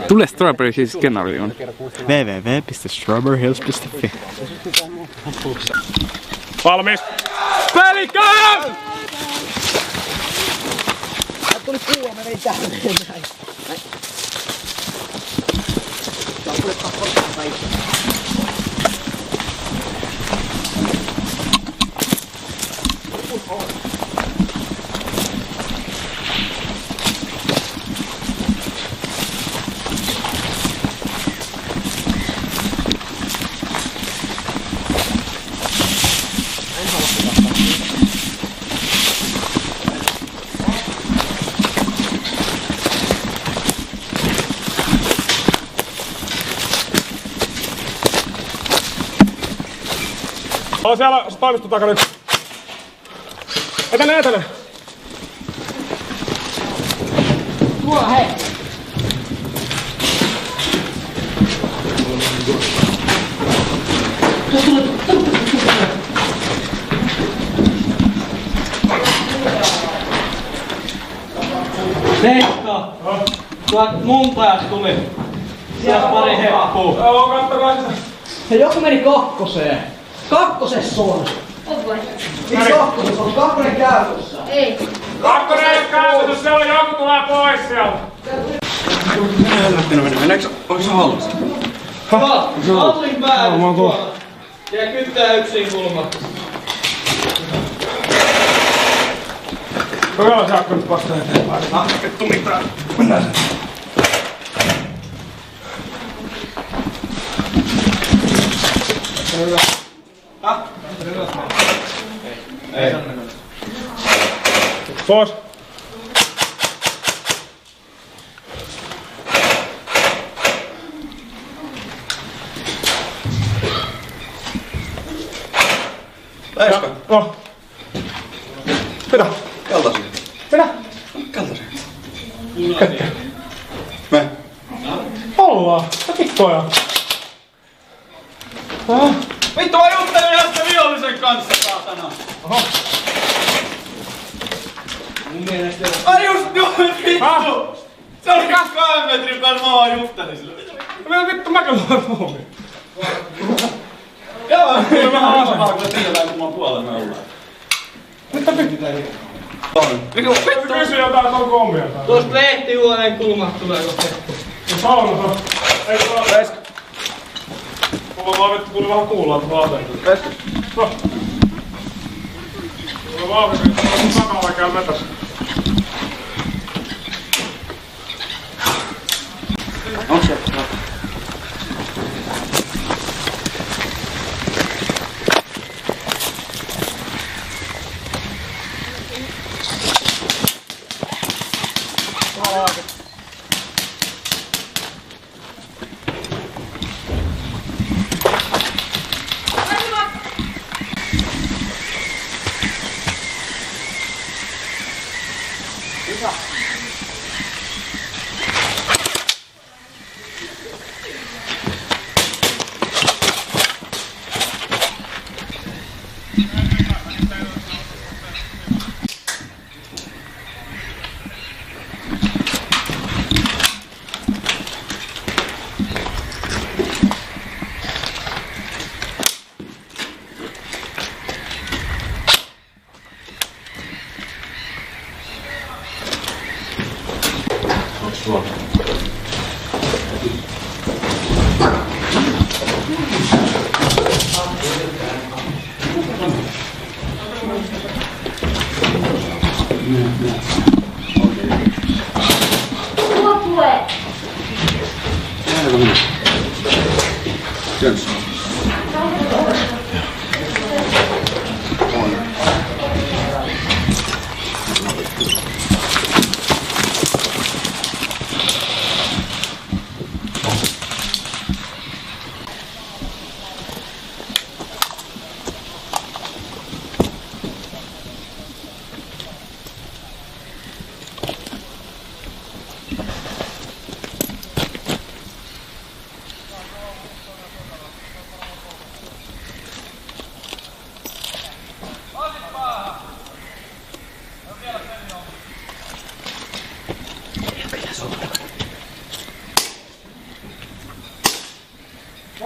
Tule Strawberry siis skenaarioon. www.strawberryhills.fi. Valmis! Peli käy! Tuli kuva, mä vein tähän näin. Tule pakottaa kaikki. On siellä toimiston takana nyt. Etene! Tuolla hei! Veikka! Tuot mun päästä tuli. Siellä pari heppuu. Joo, kattokaa sitä. Ja joku meni kakkoseen. Kakkosessa on. Miksi kakkosessa on? Kakkonen käytössä. Ei. Kakkonen ei oo käytössä, siellä joku tulee pois sieltä. Meneekö? Onko se hallussa? Hallin päälle tuolla. Ja kyttää yksin kulma. Kokeillaan saakka nyt vasta eteenpäin. Vittu mitään. Mennään sen. Hyvä. Ei. Pois. Läiskö? No. Pidä. Keltaisia. Pidä. Keltaisia. Ketkä? Me. Ollaan. Tikkoja. Vittu mä juttelin ihan sen vihollisen kanssa, saatana. Oho. Mun mielestä... Ai just vittu! Se oli 2 metrin päällä, mä vaan juttelin sille. Vittu mäkin luon puhumin. Joo, kyllä vähän asuvaa, kun tiedetään, kun mä oon puolella ollaan. Mitä pitää? Vittu! Kysy jotain, että onko omia täällä. Tuosta lehtihuoneen kulmat tulee kohta. Saunassa. Ei tuolla. Veska. Mulla vaan vittu tuli vähän kuulla, että vaateet. Veska. No. Mulla vaan vittu, että mun takalla käy metässä. Onks se? Jöns.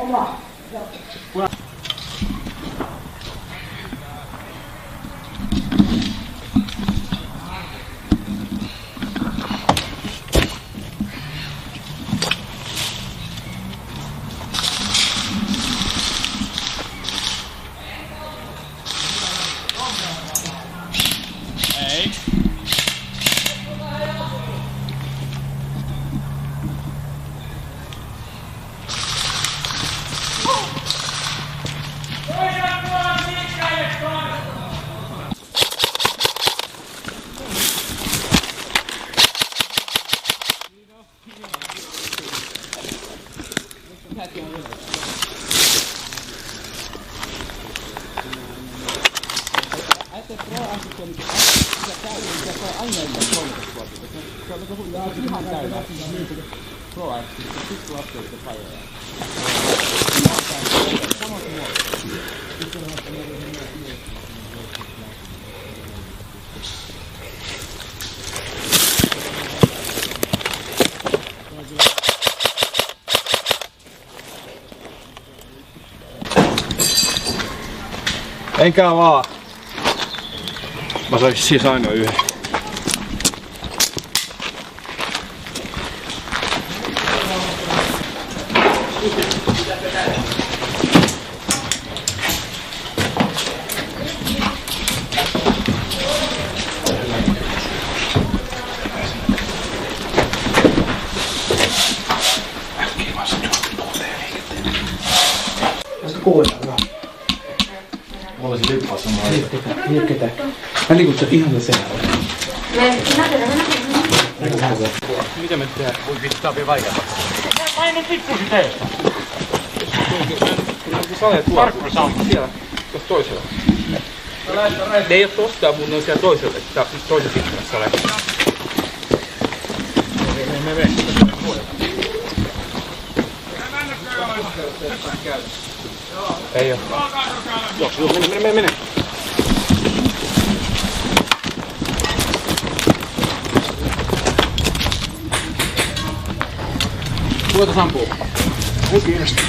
Oma. Enkä vaan. Mä saisin siis ainoa yhden. Kuunnellaan. Mulla olisi lippaa samaan. Liikketä. Mä liikutsen ihan se seuraava. Mitä me tehdään? Voi vittaa vielä vaikeaa. Mä en nyt tippuisi teistä. Parkkuri sammu. Siellä. Tuossa toisella. Ne ei oo tosta, mutta ne on siellä toisella. Toisessa ikkunassa ole. Me ei oo. Joo, mene. Kuinka sampuu? Ei kiinnosta.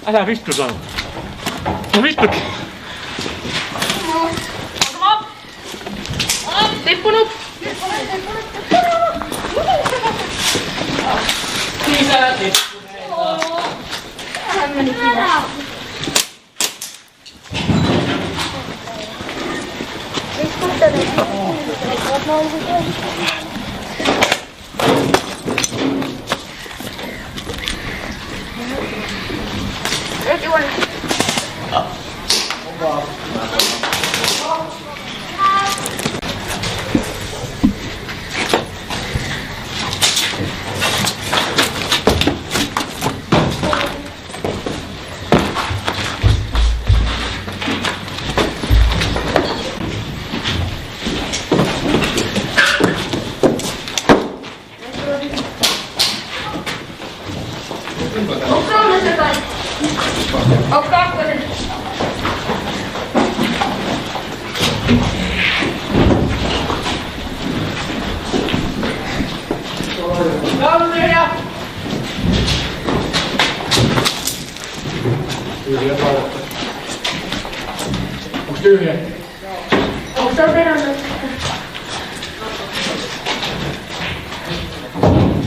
Älä vittu sano. No vittukin. Tippunut. Lisää tippuneita. Hän meni kyllä. Onks tyhjä? Onko se Virenoja?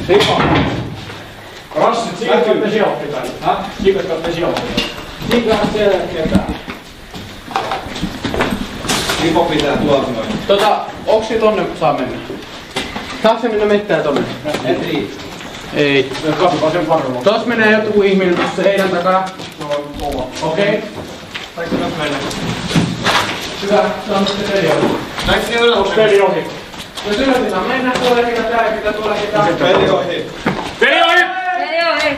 Sika. Rassit, sikat katte sijoitti tänne. Sikat katte sijoitti. Sikat selkeä. Lipo pitää tuolta noin. Onks se tonne saa mennä? Saatko se mennä mettään tonne? Et riitä. Ei. Katsotaan sen varmaan. Tos menee joku ihminen tossa heidän takana. No on kova. Okei. Saiko tässä mennä? Hyvä, se on sitten peli ohi. Näinkö siellä Onks peli ohi? Jos yritetään mennä tuolle, mitä täällä pitää tuolla ketään. Peli ohi. Peli ohi! Ei.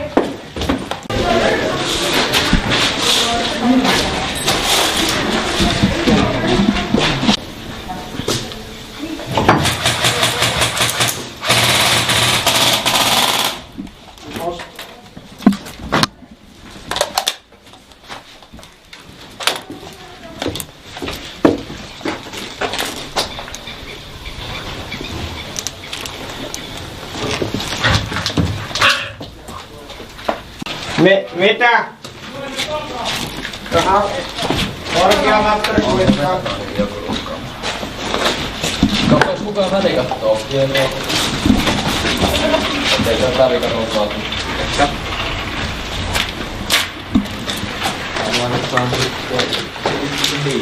Mitä? Korkeammatta kuitenkaan. Katsois kukaan välikattoa. Ettei se välikattoa saatu. Laitetaan sitten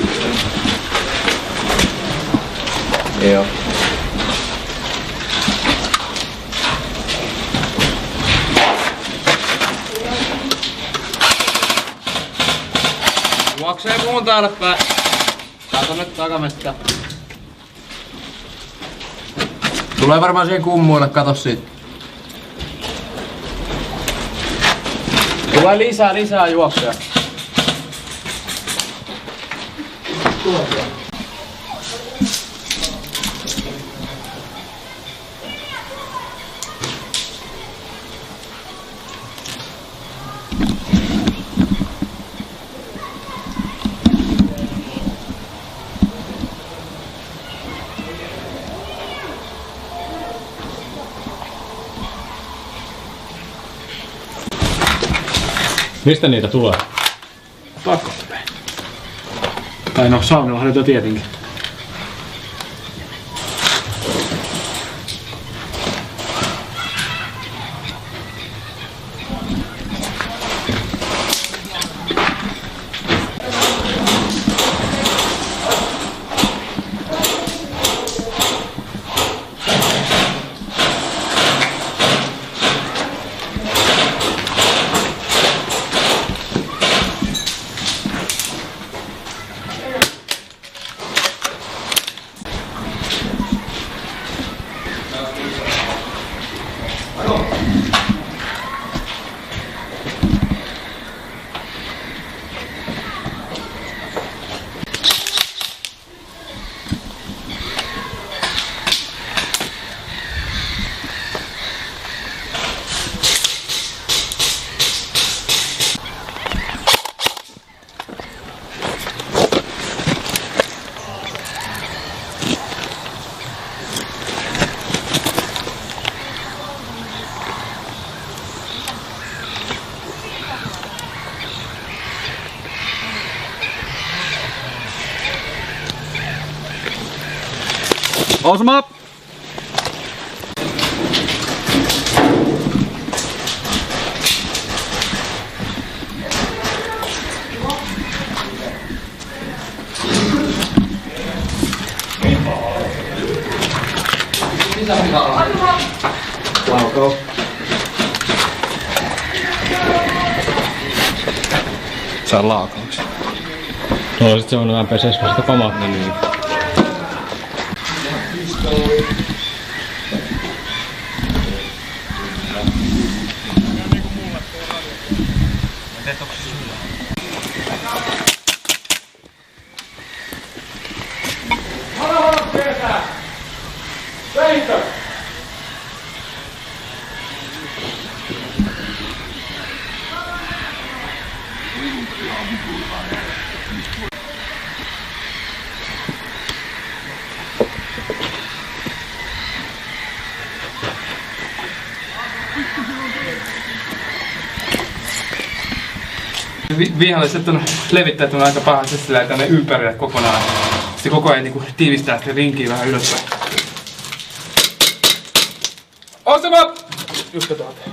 joo. Juoksee muun täällä päin. Kato nyt takamettä. Tulee varmaan siihen kummuille, kato siitä. Tulee lisää juoksuja. Mistä niitä tulee? Pakosta päin. Tai no, saunallahan niitä tietenkin. Osma! Laukaus. Se on laukaus. No sit se on vähän pesesmästä kamat, niin. Viholliset on levittäytynyt aika pahasti tänne ympärille kokonaan. Se koko ajan niinku tiivistää sitä rinkiä vähän ylöspäin. Osuma! Just tuolta.